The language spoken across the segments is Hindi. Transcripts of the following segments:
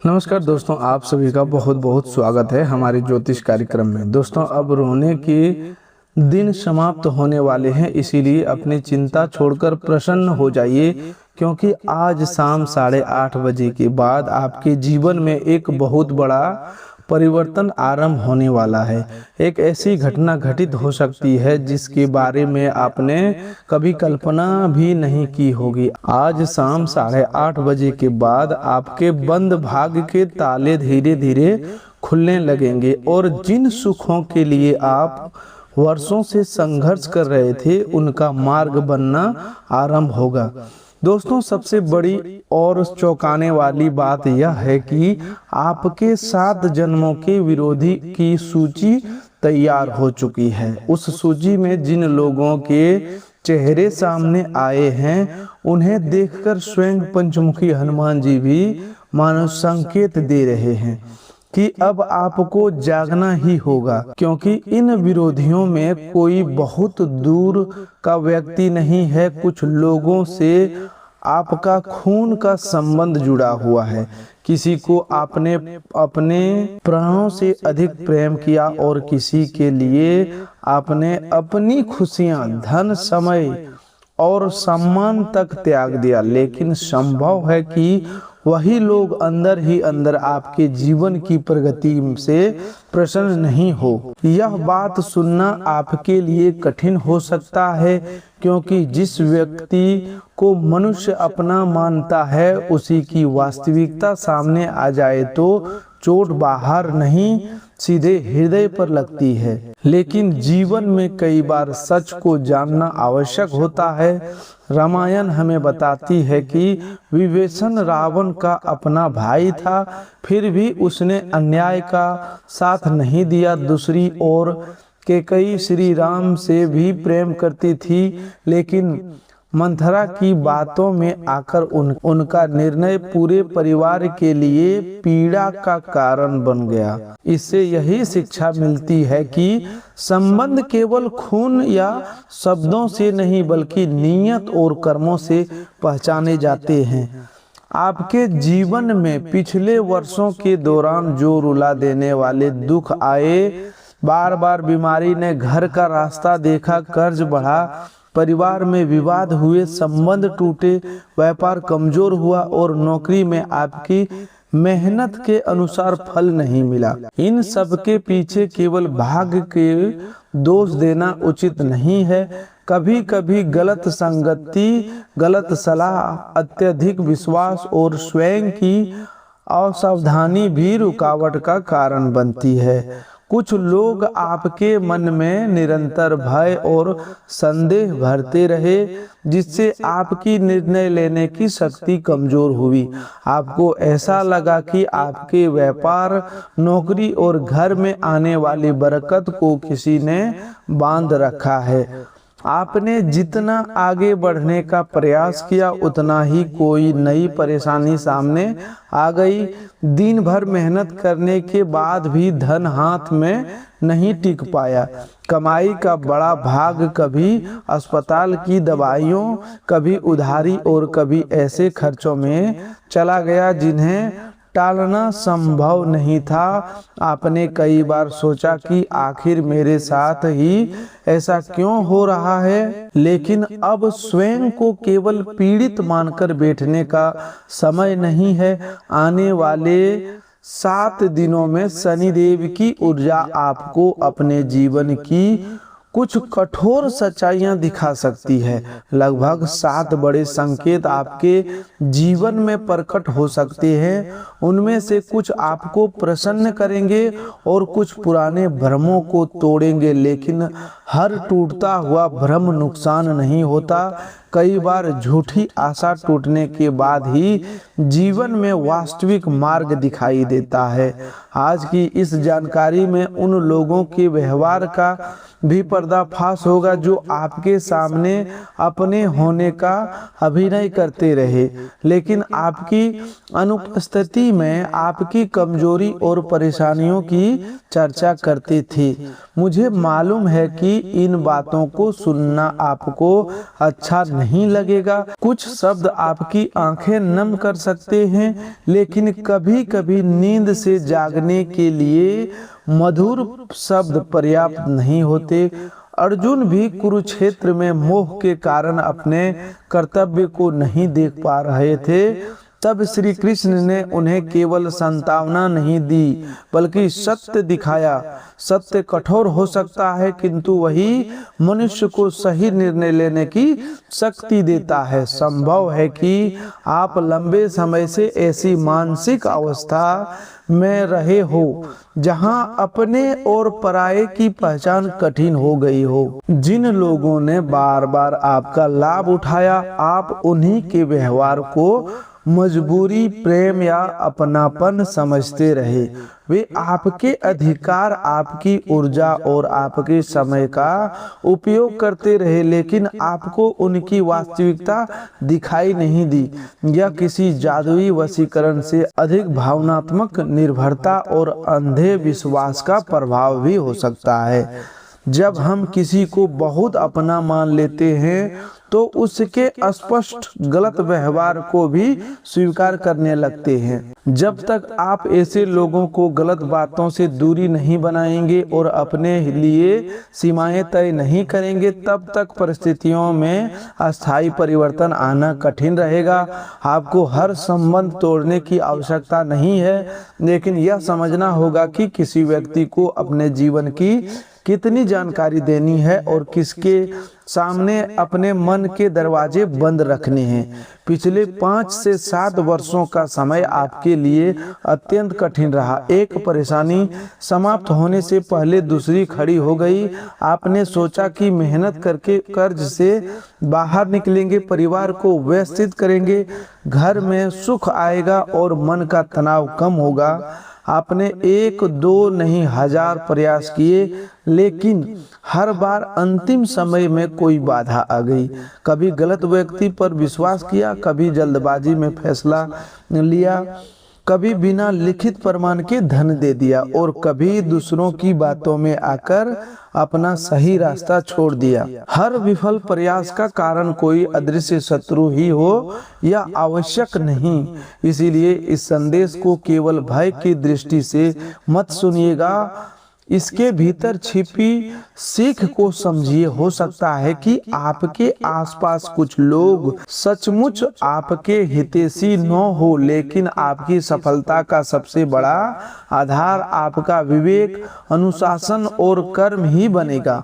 नमस्कार दोस्तों, आप सभी का बहुत बहुत स्वागत है हमारे ज्योतिष कार्यक्रम में। दोस्तों, अब रोने के दिन समाप्त होने वाले हैं, इसीलिए अपनी चिंता छोड़कर प्रसन्न हो जाइए, क्योंकि आज शाम 8:30 बजे के बाद आपके जीवन में एक बहुत बड़ा परिवर्तन आरंभ होने वाला है। एक ऐसी घटना घटित हो सकती है जिसके बारे में आपने कभी कल्पना भी नहीं की होगी। आज शाम 8:30 बजे के बाद आपके बंद भाग्य के ताले धीरे धीरे खुलने लगेंगे और जिन सुखों के लिए आप वर्षों से संघर्ष कर रहे थे उनका मार्ग बनना आरंभ होगा। दोस्तों, सबसे बड़ी और चौंकाने वाली बात यह है कि आपके 7 जन्मों के विरोधी की सूची तैयार हो चुकी है। उस सूची में जिन लोगों के चेहरे सामने आए हैं उन्हें देखकर स्वयं पंचमुखी हनुमान जी भी मानो संकेत दे रहे हैं कि अब आपको जागना ही होगा, क्योंकि इन विरोधियों में कोई बहुत दूर का व्यक्ति नहीं है। कुछ लोगों से आपका खून का संबंध जुड़ा हुआ है। किसी को आपने अपने प्राणों से अधिक प्रेम किया और किसी के लिए आपने अपनी खुशियां, धन, समय और सम्मान तक त्याग दिया। लेकिन संभव है कि वही लोग अंदर ही अंदर आपके जीवन की प्रगति से प्रसन्न नहीं हो। यह बात सुनना आपके लिए कठिन हो सकता है, क्योंकि जिस व्यक्ति को मनुष्य अपना मानता है उसी की वास्तविकता सामने आ जाए तो चोट बाहर नहीं सीधे हृदय पर लगती है। लेकिन जीवन में कई बार सच को जानना आवश्यक होता है। रामायण हमें बताती है कि विभीषण रावण का अपना भाई था, फिर भी उसने अन्याय का साथ नहीं दिया। दूसरी ओर कैकेयी श्री राम से भी प्रेम करती थी, लेकिन मंथरा की बातों में आकर उनका निर्णय पूरे परिवार के लिए पीड़ा का कारण बन गया। इससे यही शिक्षा मिलती है कि संबंध केवल खून या शब्दों से नहीं बल्कि नियत और कर्मों से पहचाने जाते हैं। आपके जीवन में पिछले वर्षों के दौरान जो रुला देने वाले दुख आए, बार बार बीमारी ने घर का रास्ता देखा, कर्ज बढ़ा, परिवार में विवाद हुए, संबंध टूटे, व्यापार कमजोर हुआ और नौकरी में आपकी मेहनत के अनुसार फल नहीं मिला, इन सब के पीछे केवल भाग्य के दोष देना उचित नहीं है। कभी कभी गलत संगति, गलत सलाह, अत्यधिक विश्वास और स्वयं की असावधानी भी रुकावट का कारण बनती है। कुछ लोग आपके मन में निरंतर भय और संदेह भरते रहे, जिससे आपकी निर्णय लेने की शक्ति कमजोर हुई। आपको ऐसा लगा कि आपके व्यापार, नौकरी और घर में आने वाली बरकत को किसी ने बांध रखा है। आपने जितना आगे बढ़ने का प्रयास किया उतना ही कोई नई परेशानी सामने आ गई। दिन भर मेहनत करने के बाद भी धन हाथ में नहीं टिक पाया। कमाई का बड़ा भाग कभी अस्पताल की दवाइयों, कभी उधारी और कभी ऐसे खर्चों में चला गया जिन्हें टालना संभव नहीं था। आपने कई बार सोचा कि आखिर मेरे साथ ही ऐसा क्यों हो रहा है, लेकिन अब स्वयं को केवल पीड़ित मानकर बैठने का समय नहीं है। आने वाले 7 दिनों में शनिदेव की ऊर्जा आपको अपने जीवन की कुछ कठोर सच्चाइयां दिखा सकती है। लगभग 7 बड़े संकेत आपके जीवन में प्रकट हो सकते हैं। उनमें से कुछ आपको प्रसन्न करेंगे और कुछ पुराने भ्रमों को तोड़ेंगे, लेकिन हर टूटता हुआ भ्रम नुकसान नहीं होता। कई बार झूठी आशा टूटने के बाद ही जीवन में वास्तविक मार्ग दिखाई देता है। आज की इस जानकारी में उन लोगों के व्यवहार का भी पर्दाफाश होगा जो आपके सामने अपने होने का अभिनय करते रहे, लेकिन आपकी अनुपस्थिति में आपकी कमजोरी और परेशानियों की चर्चा करते थे। मुझे मालूम है कि इन बातों को सुनना आपको अच्छा नहीं लगेगा। कुछ शब्द आपकी आंखें नम कर सकते हैं, लेकिन कभी कभी नींद से जागने के लिए मधुर शब्द पर्याप्त नहीं होते। अर्जुन भी कुरुक्षेत्र में मोह के कारण अपने कर्तव्य को नहीं देख पा रहे थे। तब श्री कृष्ण ने उन्हें केवल सांत्वना नहीं दी, बल्कि सत्य दिखाया। सत्य कठोर हो सकता है, किंतु वही मनुष्य को सही निर्णय लेने की शक्ति देता है। संभव है कि आप लंबे समय से ऐसी मानसिक अवस्था में रहे हो जहां अपने और पराये की पहचान कठिन हो गई हो। जिन लोगों ने बार बार आपका लाभ उठाया, आप उन्हीं के व्यवहार को मजबूरी, प्रेम या अपनापन समझते रहे। वे आपके अधिकार, आपकी ऊर्जा और आपके समय का उपयोग करते रहे, लेकिन आपको उनकी वास्तविकता दिखाई नहीं दी। यह किसी जादुई वशीकरण से अधिक भावनात्मक निर्भरता और अंधे विश्वास का प्रभाव भी हो सकता है। जब हम किसी को बहुत अपना मान लेते हैं तो उसके स्पष्ट गलत व्यवहार को भी स्वीकार करने लगते हैं। जब तक आप ऐसे लोगों को गलत बातों से दूरी नहीं बनाएंगे और अपने लिए सीमाएं तय नहीं करेंगे, तब तक परिस्थितियों में अस्थायी परिवर्तन आना कठिन रहेगा। आपको हर संबंध तोड़ने की आवश्यकता नहीं है, लेकिन यह समझना होगा कि किसी व्यक्ति को अपने जीवन की कितनी जानकारी देनी है और किसके सामने अपने मन के दरवाजे बंद रखने हैं। पिछले 5 से 7 वर्षों का समय आपके लिए अत्यंत कठिन रहा। एक परेशानी समाप्त होने से पहले दूसरी खड़ी हो गई। आपने सोचा कि मेहनत करके कर्ज से बाहर निकलेंगे, परिवार को व्यवस्थित करेंगे, घर में सुख आएगा और मन का तनाव कम होगा। आपने 1, 2 नहीं 1000 प्रयास किए, लेकिन हर बार अंतिम समय में कोई बाधा आ गई। कभी गलत व्यक्ति पर विश्वास किया, कभी जल्दबाजी में फैसला लिया, कभी बिना लिखित प्रमाण के धन दे दिया और कभी दूसरों की बातों में आकर अपना सही रास्ता छोड़ दिया। हर विफल प्रयास का कारण कोई अदृश्य शत्रु ही हो यह आवश्यक नहीं। इसीलिए इस संदेश को केवल भय की दृष्टि से मत सुनिएगा, इसके भीतर छिपी सीख को समझिए। हो सकता है कि आपके आसपास कुछ लोग सचमुच आपके हितैषी न हो, लेकिन आपकी सफलता का सबसे बड़ा आधार आपका विवेक, अनुशासन और कर्म ही बनेगा।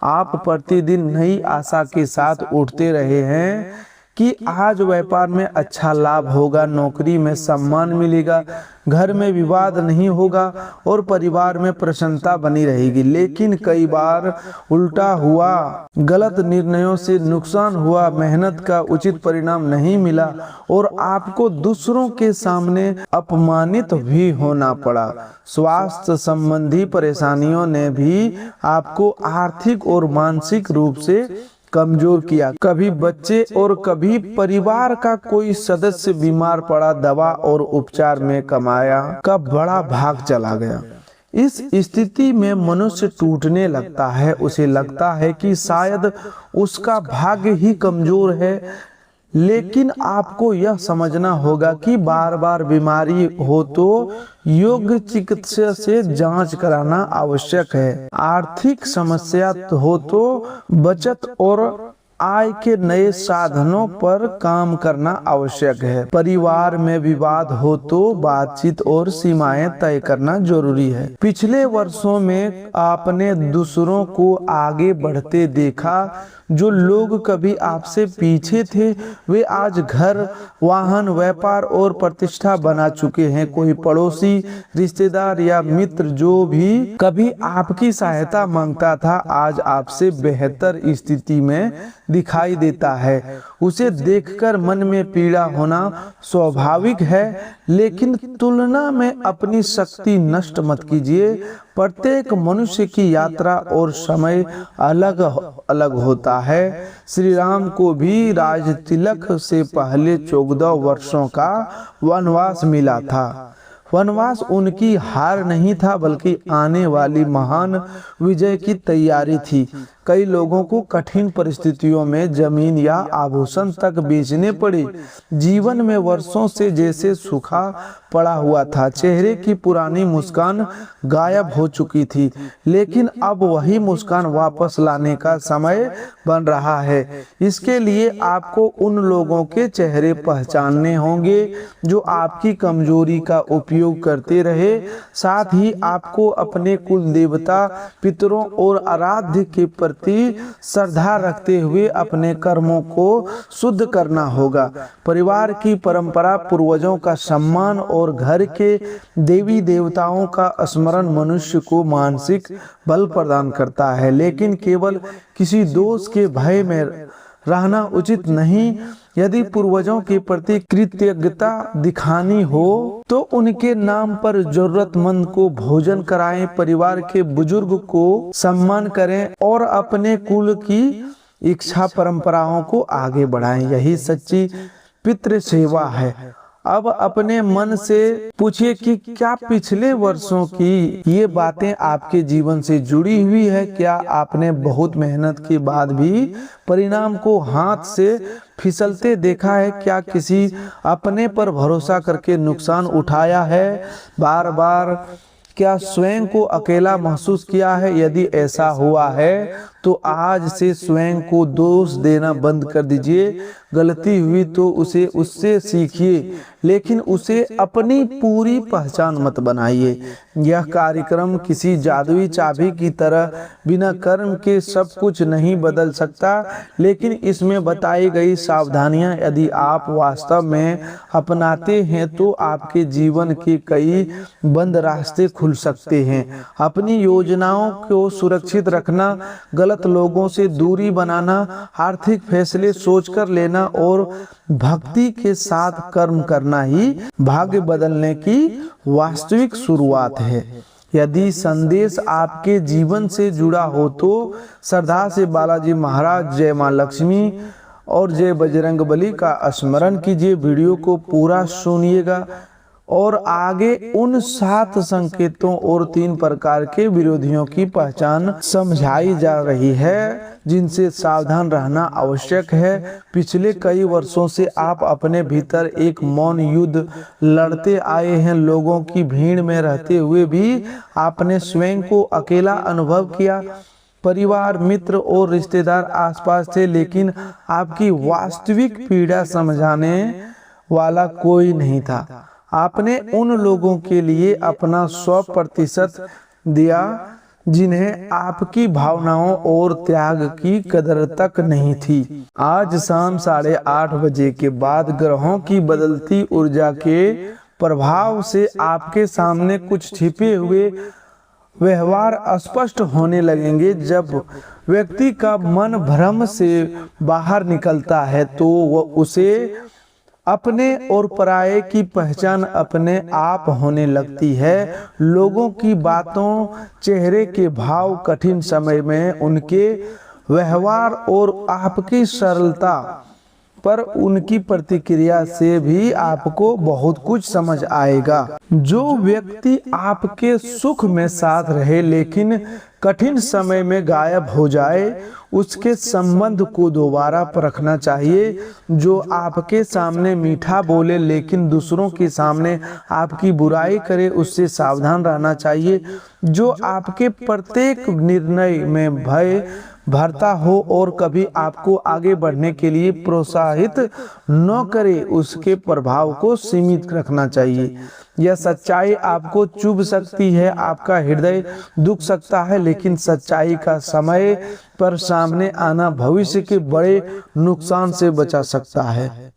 आप प्रतिदिन नई आशा के साथ उठते रहे हैं कि आज व्यापार में अच्छा लाभ होगा, नौकरी में सम्मान मिलेगा, घर में विवाद नहीं होगा और परिवार में प्रसन्नता बनी रहेगी। लेकिन कई बार उल्टा हुआ, गलत निर्णयों से नुकसान हुआ, मेहनत का उचित परिणाम नहीं मिला और आपको दूसरों के सामने अपमानित भी होना पड़ा। स्वास्थ्य संबंधी परेशानियों ने भी आपको आर्थिक और मानसिक रूप से कमजोर किया। कभी बच्चे और कभी परिवार का कोई सदस्य बीमार पड़ा, दवा और उपचार में कमाया का बड़ा भाग चला गया। इस स्थिति में मनुष्य टूटने लगता है। उसे लगता है कि शायद उसका भाग्य ही कमजोर है, लेकिन आपको यह समझना होगा कि बार बार बीमारी हो तो योग्य चिकित्सा से जांच कराना आवश्यक है। आर्थिक समस्या हो तो बचत और आय के नए साधनों पर काम करना आवश्यक है। परिवार में विवाद हो तो बातचीत और सीमाएं तय करना जरूरी है। पिछले वर्षों में आपने दूसरों को आगे बढ़ते देखा। जो लोग कभी आपसे पीछे थे वे आज घर, वाहन, व्यापार और प्रतिष्ठा बना चुके हैं। कोई पड़ोसी, रिश्तेदार या मित्र जो भी कभी आपकी सहायता मांगता था, आज आपसे बेहतर स्थिति में दिखाई देता है। उसे देखकर मन में पीड़ा होना स्वाभाविक है, लेकिन तुलना में अपनी शक्ति नष्ट मत कीजिए। प्रत्येक मनुष्य की यात्रा और समय अलग अलग होता है। श्री राम को भी राज तिलक से पहले 14 वर्षों का वनवास मिला था। वनवास उनकी हार नहीं था, बल्कि आने वाली महान विजय की तैयारी थी। कई लोगों को कठिन परिस्थितियों में जमीन या आभूषण तक बेचने पड़े। जीवन में वर्षों से जैसे सूखा पड़ा हुआ था, चेहरे की पुरानी मुस्कान गायब हो चुकी थी, लेकिन अब वही मुस्कान वापस लाने का समय बन रहा है। इसके लिए आपको उन लोगों के चेहरे पहचानने होंगे जो आपकी कमजोरी का उपयोग करते रहे। साथ ही आपको अपने कुल देवता, पितरों और आराध्य के प्रति श्रद्धा रखते हुए अपने कर्मों को शुद्ध करना होगा। परिवार की परंपरा, पूर्वजों का सम्मान और घर के देवी देवताओं का स्मरण मनुष्य को मानसिक बल प्रदान करता है, लेकिन केवल किसी दोष के भय में रहना उचित नहीं। यदि पूर्वजों के प्रति कृतज्ञता दिखानी हो तो उनके नाम पर जरूरतमंद को भोजन कराएं, परिवार के बुजुर्ग को सम्मान करें और अपने कुल की इच्छा परंपराओं को आगे बढ़ाएं। यही सच्ची पितृ सेवा है। अब अपने मन से पूछिए कि क्या पिछले वर्षों की ये बातें आपके जीवन से जुड़ी हुई है? क्या आपने बहुत मेहनत के बाद भी परिणाम को हाथ से फिसलते देखा है? क्या किसी अपने पर भरोसा करके नुकसान उठाया है? बार बार क्या स्वयं को अकेला महसूस किया है? यदि ऐसा हुआ है तो आज से स्वयं को दोष देना बंद कर दीजिए। गलती हुई तो उससे सीखिए, लेकिन उसे अपनी पूरी पहचान मत बनाइए। यह कार्यक्रम किसी जादुई चाबी की तरह बिना कर्म के सब कुछ नहीं बदल सकता, लेकिन इसमें बताई गई सावधानियां यदि आप वास्तव में अपनाते हैं तो आपके जीवन के कई बंद रास्ते खुल सकते हैं। अपनी योजनाओं को सुरक्षित रखना, गलत लोगों से दूरी बनाना, आर्थिक फैसले सोचकर लेना और भक्ति के साथ कर्म करना ही भाग्य बदलने की वास्तविक शुरुआत है। यदि संदेश आपके जीवन से जुड़ा हो तो श्रद्धा से बालाजी महाराज, जय मां लक्ष्मी और जय बजरंगबली का स्मरण कीजिए। वीडियो को पूरा सुनिएगा और आगे उन 7 संकेतों और 3 प्रकार के विरोधियों की पहचान समझाई जा रही है जिनसे सावधान रहना आवश्यक है। पिछले कई वर्षों से आप अपने भीतर एक मौन युद्ध लड़ते आए हैं। लोगों की भीड़ में रहते हुए भी आपने स्वयं को अकेला अनुभव किया। परिवार, मित्र और रिश्तेदार आसपास थे, लेकिन आपकी वास्तविक पीड़ा समझाने वाला कोई नहीं था। आपने उन लोगों के लिए अपना 100% दिया जिन्हें आपकी भावनाओं और त्याग की कदर तक नहीं थी। आज शाम 8:30 बजे के बाद ग्रहों की बदलती ऊर्जा के प्रभाव से आपके सामने कुछ छिपे हुए व्यवहार स्पष्ट होने लगेंगे। जब व्यक्ति का मन भ्रम से बाहर निकलता है तो वह उसे अपने और पराये की पहचान अपने आप होने लगती है। लोगों की बातों, चेहरे के भाव, कठिन समय में उनके व्यवहार और आपकी सरलता पर उनकी प्रतिक्रिया से भी आपको बहुत कुछ समझ आएगा। जो व्यक्ति आपके सुख में साथ रहे लेकिन कठिन समय में गायब हो जाए, उसके संबंध को दोबारा परखना चाहिए। जो आपके सामने मीठा बोले लेकिन दूसरों के सामने आपकी बुराई करे, उससे सावधान रहना चाहिए। जो आपके प्रत्येक निर्णय में भय भरता हो और कभी आपको आगे बढ़ने के लिए प्रोत्साहित न करे, उसके प्रभाव को सीमित रखना चाहिए। यह सच्चाई आपको चुभ सकती है, आपका हृदय दुख सकता है, लेकिन सच्चाई का समय पर सामने आना भविष्य के बड़े नुकसान से बचा सकता है।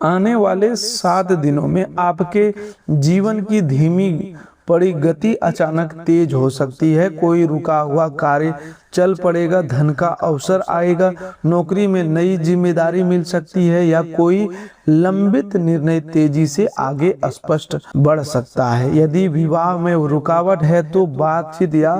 आने वाले 7 दिनों में आपके जीवन की धीमी पड़ी गति अचानक तेज हो सकती है। कोई रुका हुआ कार्य चल पड़ेगा, धन का अवसर आएगा, नौकरी में नई जिम्मेदारी मिल सकती है या कोई लंबित निर्णय तेजी से आगे स्पष्ट बढ़ सकता है। यदि विवाह में रुकावट है तो बातचीत या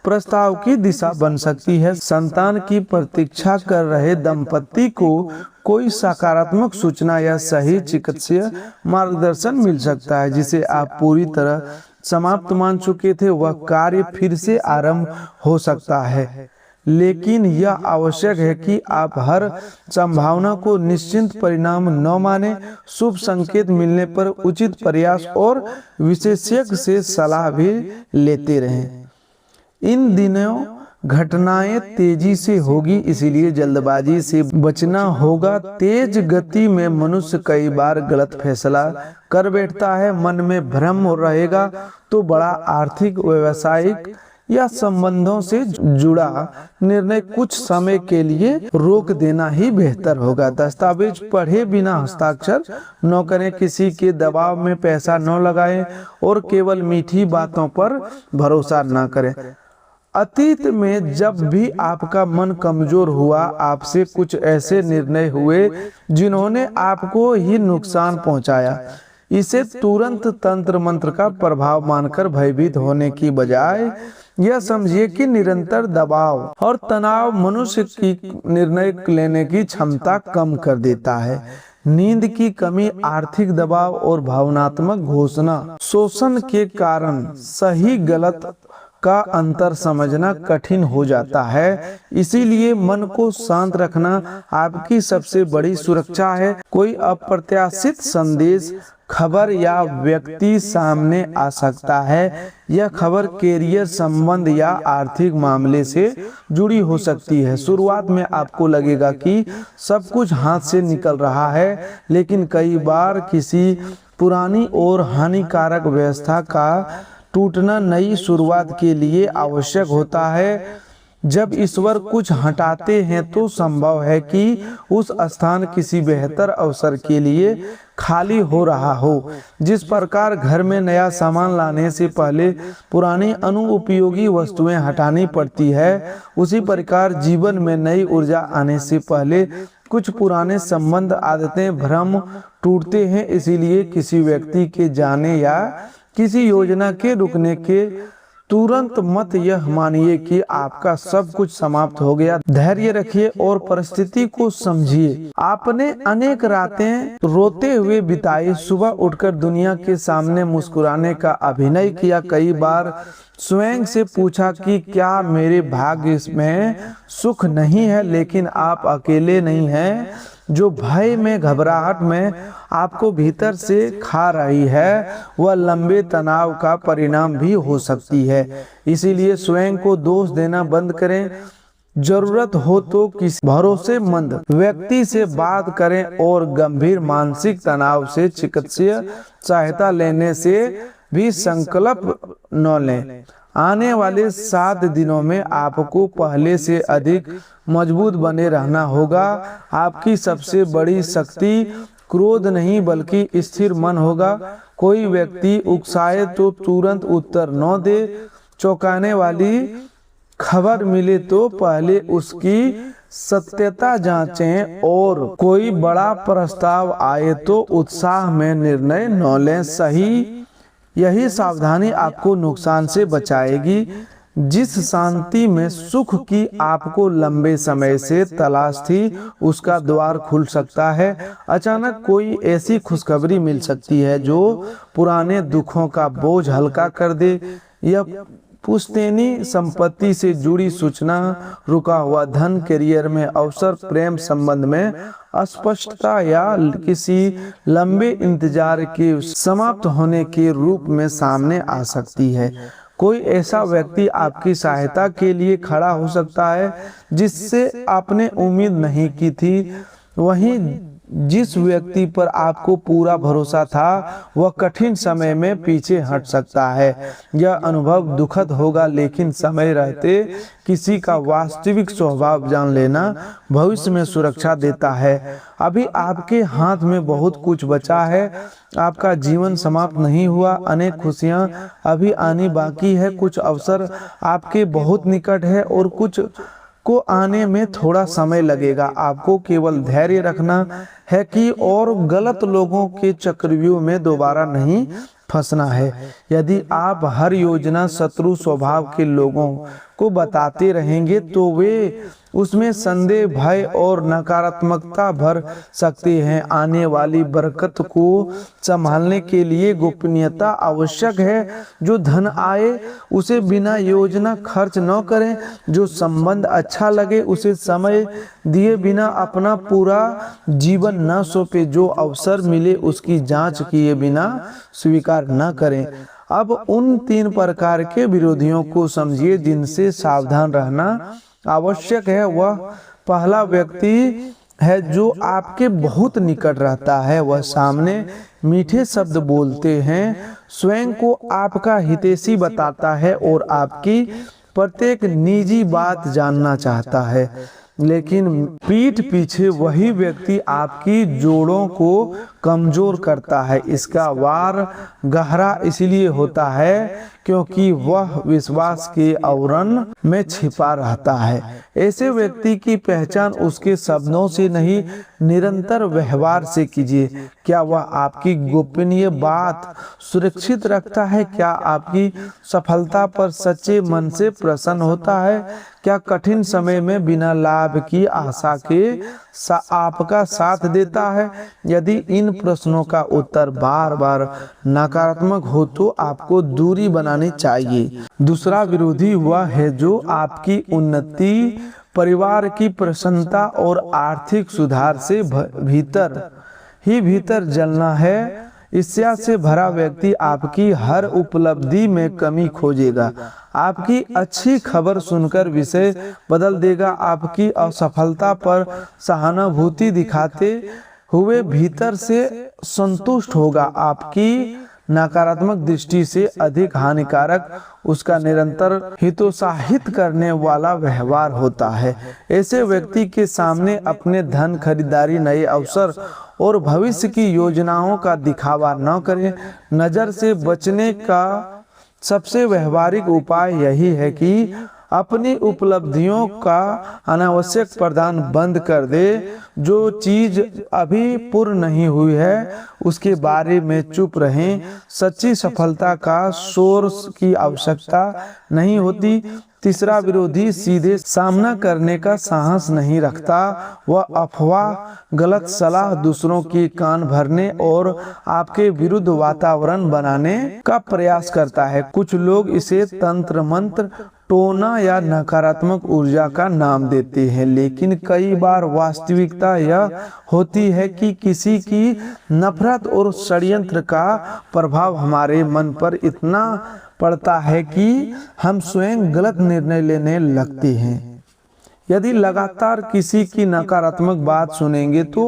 प्रस्ताव की दिशा बन सकती है। संतान की प्रतीक्षा कर रहे दंपति को कोई सकारात्मक सूचना या सही चिकित्सीय मार्गदर्शन मिल सकता है जिसे आप पूरी तरह समाप्त मान चुके थे। वह कार्य फिर से आरंभ हो सकता है। लेकिन यह आवश्यक है कि आप हर संभावना को निश्चित परिणाम न माने। शुभ संकेत मिलने पर उचित प्रयास और विशेषज्ञ से सलाह भी लेते रहें। इन दिनों घटनाएं तेजी से होगी, इसलिए जल्दबाजी से बचना होगा। तेज गति में मनुष्य कई बार गलत फैसला कर बैठता है। मन में भ्रम रहेगा तो बड़ा आर्थिक, व्यावसायिक या संबंधों से जुड़ा निर्णय कुछ समय के लिए रोक देना ही बेहतर होगा। दस्तावेज पढ़े बिना हस्ताक्षर न करें, किसी के दबाव में पैसा न लगाएं और केवल मीठी बातों पर भरोसा न करें। अतीत में जब भी आपका मन कमजोर हुआ, आपसे कुछ ऐसे निर्णय हुए जिन्होंने आपको ही नुकसान पहुंचाया। इसे तुरंत तंत्र मंत्र का प्रभाव मानकर भयभीत होने की बजाय यह समझिए कि निरंतर दबाव और तनाव मनुष्य की निर्णय लेने की क्षमता कम कर देता है। नींद की कमी, आर्थिक दबाव और भावनात्मक घोषणा शोषण के कारण सही गलत का अंतर समझना कठिन हो जाता है। इसीलिए मन को शांत रखना आपकी सबसे बड़ी सुरक्षा है। कोई अप्रत्याशित संदेश, खबर या व्यक्ति सामने आ सकता है। यह खबर कैरियर, संबंध या आर्थिक मामले से जुड़ी हो सकती है। शुरुआत में आपको लगेगा कि सब कुछ हाथ से निकल रहा है, लेकिन कई बार किसी पुरानी और हानिकारक व्यवस्था का टूटना नई शुरुआत के लिए आवश्यक होता है। जब ईश्वर कुछ हटाते हैं तो संभव है कि उस स्थान किसी बेहतर अवसर के लिए खाली हो रहा हो। जिस प्रकार घर में नया सामान लाने से पहले पुरानी अनुपयोगी वस्तुएं हटानी पड़ती है, उसी प्रकार जीवन में नई ऊर्जा आने से पहले कुछ पुराने संबंध, आदतें, भ्रम टूटते हैं। इसीलिए किसी व्यक्ति के जाने या किसी योजना के रुकने के तुरंत मत यह मानिए कि आपका सब कुछ समाप्त हो गया। धैर्य रखिए और परिस्थिति को समझिए। आपने अनेक रातें रोते हुए बिताई, सुबह उठकर दुनिया के सामने मुस्कुराने का अभिनय किया। कई बार स्वयं से पूछा कि क्या मेरे भाग्य में सुख नहीं है। लेकिन आप अकेले नहीं हैं। जो भय में, घबराहट में आपको भीतर से खा रही है, वह लंबे तनाव का परिणाम भी हो सकती है। इसीलिए स्वयं को दोष देना बंद करें। जरूरत हो तो किसी भरोसेमंद व्यक्ति से बात करें और गंभीर मानसिक तनाव से चिकित्सीय सहायता लेने से भी संकल्प न लें। आने वाले 7 दिनों में आपको पहले से अधिक मजबूत बने रहना होगा। आपकी सबसे बड़ी शक्ति क्रोध नहीं बल्कि स्थिर मन होगा। कोई व्यक्ति उकसाए तो तुरंत उत्तर न दे। चौंकाने वाली खबर मिले तो पहले उसकी सत्यता जांचें और कोई बड़ा प्रस्ताव आए तो उत्साह में निर्णय न लें। यही सावधानी आपको नुकसान से बचाएगी। जिस शांति में सुख की आपको लंबे समय से तलाश थी, उसका द्वार खुल सकता है। अचानक कोई ऐसी खुशखबरी मिल सकती है जो पुराने दुखों का बोझ हल्का कर दे। यह पुश्तैनी संपत्ति से जुड़ी सूचना, रुका हुआ धन, करियर में अवसर, प्रेम संबंध में अस्पष्टता या किसी लंबे इंतजार के समाप्त होने के रूप में सामने आ सकती है। कोई ऐसा व्यक्ति आपकी सहायता के लिए खड़ा हो सकता है जिससे आपने उम्मीद नहीं की थी। वहीं जिस व्यक्ति पर आपको पूरा भरोसा था, वह कठिन समय में पीछे हट सकता है। यह अनुभव दुखद होगा, लेकिन समय रहते किसी का वास्तविक स्वभाव जान लेना भविष्य में सुरक्षा देता है। अभी आपके हाथ में बहुत कुछ बचा है। आपका जीवन समाप्त नहीं हुआ। अनेक खुशियां अभी आनी बाकी है। कुछ अवसर आपके बहुत निकट है और कुछ को आने में थोड़ा समय लगेगा। आपको केवल धैर्य रखना है कि और गलत लोगों के चक्रव्यूह में दोबारा नहीं फंसना है। यदि आप हर योजना शत्रु स्वभाव के लोगों को बताते रहेंगे तो वे उसमें संदेह, भय और नकारात्मकता भर सकते हैं। आने वाली बरकत को संभालने के लिए गोपनीयता आवश्यक है। जो धन आए उसे बिना योजना खर्च न करें। जो संबंध अच्छा लगे उसे समय दिए बिना अपना पूरा जीवन न सौंपे। जो अवसर मिले उसकी जांच किए बिना स्वीकार न करें। अब उन 3 प्रकार के विरोधियों को समझिए जिनसे सावधान रहना आवश्यक है। वह पहला व्यक्ति है जो आपके बहुत निकट रहता है। वह सामने मीठे शब्द बोलते हैं, स्वयं को आपका हितैषी बताता है और आपकी प्रत्येक निजी बात जानना चाहता है। लेकिन पीठ पीछे वही व्यक्ति आपकी जोड़ों को कमजोर करता है। इसका वार गहरा इसलिए होता है क्योंकि वह विश्वास के आवरण में छिपा रहता है। ऐसे व्यक्ति की पहचान उसके शब्दों से नहीं, निरंतर व्यवहार से कीजिए। क्या वह आपकी गोपनीय बात सुरक्षित रखता है? क्या आपकी सफलता पर सच्चे मन से प्रसन्न होता है? क्या कठिन समय में बिना लाभ की आशा के आपका साथ देता है? यदि इन प्रश्नों का उत्तर बार बार नकारात्मक हो तो आपको दूरी बनानी चाहिए। दूसरा विरोधी वह है जो आपकी उन्नति, परिवार की प्रसन्नता और आर्थिक सुधार से भीतर जलना है। ईर्ष्या से भरा व्यक्ति आपकी हर उपलब्धि में कमी खोजेगा। आपकी अच्छी खबर सुनकर विषय बदल देगा। आपकी असफलता पर सहानुभूति दिखाते हुए भीतर से संतुष्ट होगा। आपकी नकारात्मक दृष्टि से अधिक हानिकारक उसका निरंतर हितोत्साहित करने वाला व्यवहार होता है। ऐसे व्यक्ति के सामने अपने धन, खरीदारी, नए अवसर और भविष्य की योजनाओं का दिखावा न करें। नजर से बचने का सबसे व्यवहारिक उपाय यही है कि अपनी उपलब्धियों का अनावश्यक प्रदान बंद कर दे। जो चीज अभी पूर्ण नहीं हुई है उसके बारे में चुप रहें। सच्ची सफलता का सोर्स की आवश्यकता नहीं होती। तीसरा विरोधी सीधे सामना करने का साहस नहीं रखता। वह अफवाह, गलत सलाह, दूसरों की कान भरने और आपके विरुद्ध वातावरण बनाने का प्रयास करता है। कुछ लोग इसे तंत्र मंत्र, टोना या नकारात्मक ऊर्जा का नाम देते हैं, लेकिन कई बार वास्तविकता यह होती है कि किसी की नफरत और षड्यंत्र का प्रभाव हमारे मन पर इतना पड़ता है कि हम स्वयं गलत निर्णय लेने लगते हैं। यदि लगातार किसी की नकारात्मक बात सुनेंगे तो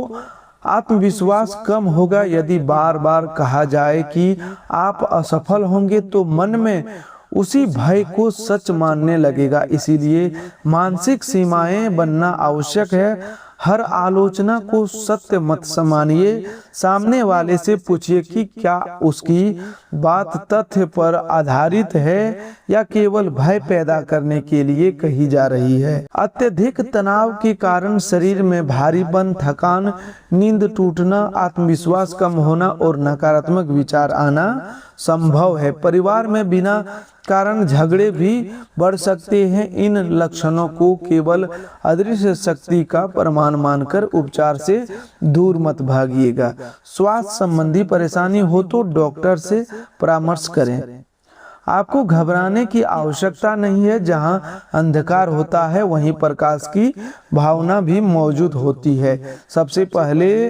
आत्मविश्वास कम होगा। यदि बार बार कहा जाए कि आप असफल होंगे तो मन में उसी भय को सच मानने लगेगा। इसीलिए मानसिक सीमाएं बनना आवश्यक है। हर आलोचना को सत्य मत मानिए। सामने वाले से पूछिए कि क्या उसकी बात तथ्य पर आधारित है या केवल भय पैदा करने के लिए कही जा रही है। अत्यधिक तनाव के कारण शरीर में भारीपन, थकान, नींद टूटना, आत्मविश्वास कम होना और नकारात्मक विचार आना संभव है। परिवार में बिना कारण झगड़े भी बढ़ सकते हैं। इन लक्षणों को केवल अदृश्य शक्ति का प्रमाण मानकर उपचार से दूर मत भागिएगा। स्वास्थ्य संबंधी परेशानी हो तो डॉक्टर से परामर्श करें। आपको घबराने की आवश्यकता नहीं है। जहां अंधकार होता है वहीं प्रकाश की भावना भी मौजूद होती है। सबसे पहले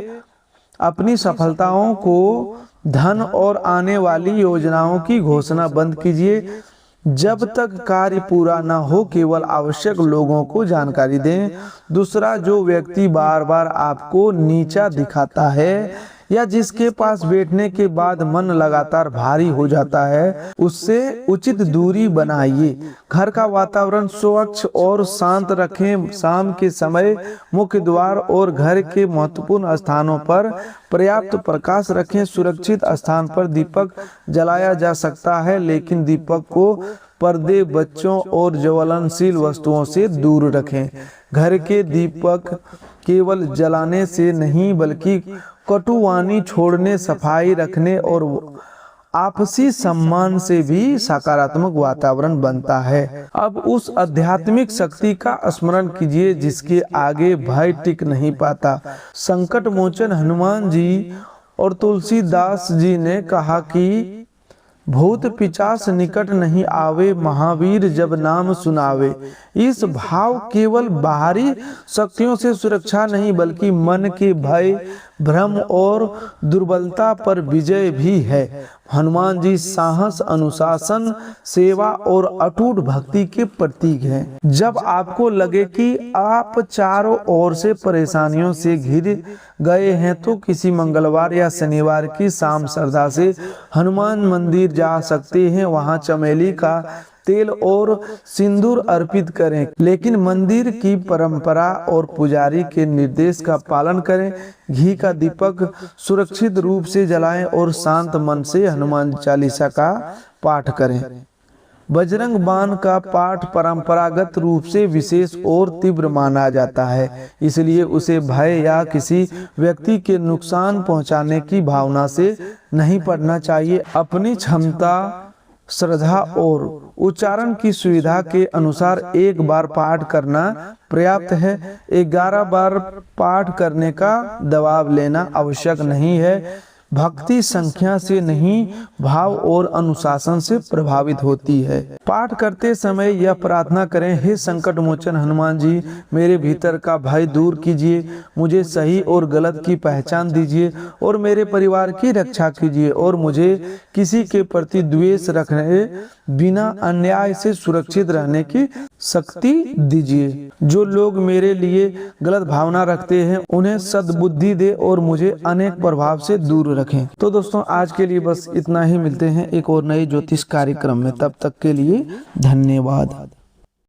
अपनी सफलताओं को, धन और आने वाली योजनाओं की घोषणा बंद कीजिए। जब तक कार्य पूरा न हो केवल आवश्यक लोगों को जानकारी दें। दूसरा, जो व्यक्ति बार बार आपको नीचा दिखाता है या जिसके पास बैठने के बाद मन लगातार भारी हो जाता है उससे उचित दूरी बनाइए। घर का वातावरण स्वच्छ और शांत रखें। शाम के समय मुख्य द्वार और घर के महत्वपूर्ण स्थानों पर पर्याप्त प्रकाश रखें। सुरक्षित स्थान पर दीपक जलाया जा सकता है, लेकिन दीपक को पर्दे, बच्चों और ज्वलनशील वस्तुओं से दूर रखें। घर के दीपक केवल जलाने से नहीं बल्कि कटुवाणी छोड़ने, सफाई रखने और आपसी सम्मान से भी सकारात्मक वातावरण बनता है। अब उस आध्यात्मिक शक्ति का स्मरण कीजिए जिसके आगे भय टिक नहीं पाता। संकट मोचन हनुमान जी और तुलसीदास जी ने कहा कि भूत पिचास निकट नहीं आवे, महावीर जब नाम सुनावे। इस भाव केवल बाहरी शक्तियों से सुरक्षा नहीं बल्कि मन के भय, भ्रम और दुर्बलता पर विजय भी है। हनुमान जी साहस, अनुशासन, सेवा और अटूट भक्ति के प्रतीक हैं। जब आपको लगे कि आप चारों ओर से परेशानियों से घिर गए हैं तो किसी मंगलवार या शनिवार की शाम श्रद्धा से हनुमान मंदिर जा सकते हैं। वहां चमेली का तेल और सिंदूर अर्पित करें, लेकिन मंदिर की परंपरा और पुजारी के निर्देश का पालन करें। घी का दीपक सुरक्षित रूप से जलाएं और शांत मन से हनुमान चालीसा का पाठ करें। बजरंग बाण का पाठ परंपरागत रूप से विशेष और तीव्र माना जाता है, इसलिए उसे भय या किसी व्यक्ति के नुकसान पहुंचाने की भावना से नहीं पढ़ना चाहिए। अपनी क्षमता, श्रद्धा और उच्चारण की सुविधा के अनुसार एक बार पाठ करना पर्याप्त है। 11 बार पाठ करने का दबाव लेना आवश्यक नहीं है। भक्ति संख्या से नहीं, भाव और अनुशासन से प्रभावित होती है। पाठ करते समय यह प्रार्थना करें, हे संकट मोचन हनुमान जी, मेरे भीतर का भय दूर कीजिए, मुझे सही और गलत की पहचान दीजिए और मेरे परिवार की रक्षा कीजिए और मुझे किसी के प्रति द्वेष रखने बिना अन्याय से सुरक्षित रहने की शक्ति दीजिए। जो लोग मेरे लिए गलत भावना रखते हैं उन्हें सद्बुद्धि दे और मुझे अनेक प्रभाव से दूर रखें। तो दोस्तों आज के लिए बस इतना ही। मिलते हैं एक और नए ज्योतिष कार्यक्रम में, तब तक के लिए धन्यवाद।